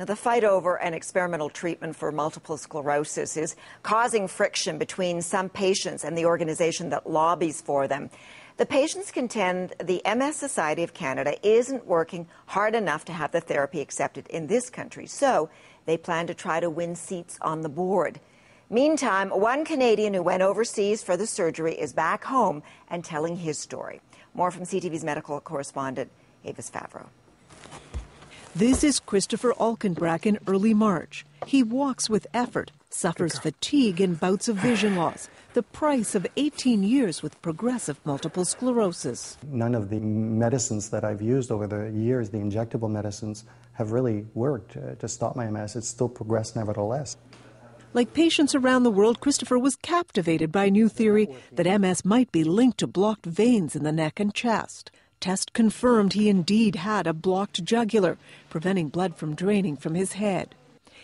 Now, the fight over an experimental treatment for multiple sclerosis is causing friction between some patients and the organization that lobbies for them. The patients contend the MS Society of Canada isn't working hard enough to have the therapy accepted in this country, so they plan to try to win seats on the board. Meantime, one Canadian who went overseas for the surgery is back home and telling his story. More from CTV's medical correspondent, Avis Favreau. This is Christopher Alkenbrack in early March. He walks with effort, suffers fatigue and bouts of vision loss, the price of 18 years with progressive multiple sclerosis. None of the medicines that I've used over the years, the injectable medicines, have really worked to stop my MS. It's still progressed nevertheless. Like patients around the world, Christopher was captivated by a new theory that MS might be linked to blocked veins in the neck and chest. Test confirmed he indeed had a blocked jugular, preventing blood from draining from his head.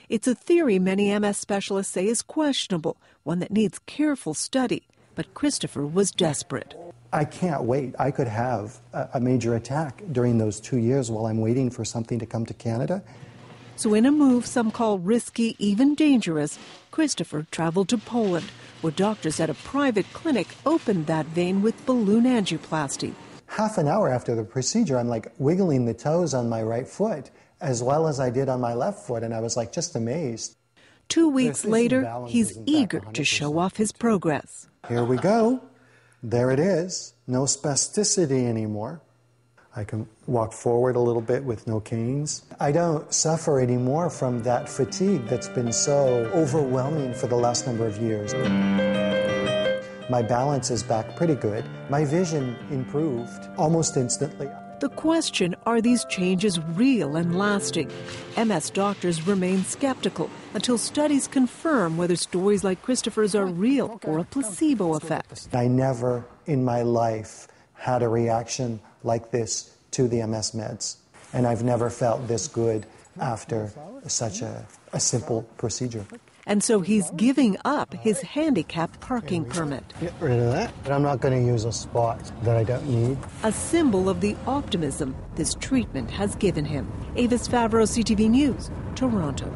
It's a theory many MS specialists say is questionable, one that needs careful study. But Christopher was desperate. I can't wait. I could have a major attack during those 2 years while I'm waiting for something to come to Canada. So in a move some call risky, even dangerous, Christopher traveled to Poland, where doctors at a private clinic opened that vein with balloon angioplasty. Half an hour after the procedure, I'm like wiggling the toes on my right foot as well as I did on my left foot, and I was like just amazed. 2 weeks later, he's eager to show off his progress. Here we go. There it is. No spasticity anymore. I can walk forward a little bit with no canes. I don't suffer anymore from that fatigue that's been so overwhelming for the last number of years. My balance is back pretty good. My vision improved almost instantly. The question, are these changes real and lasting? MS doctors remain skeptical until studies confirm whether stories like Christopher's are real or a placebo effect. I never in my life had a reaction like this to the MS meds, and I've never felt this good after such a simple procedure. And so he's giving up his handicap parking permit. Get rid of that. But I'm not going to use a spot that I don't need. A symbol of the optimism this treatment has given him. Avis Favreau, CTV News, Toronto.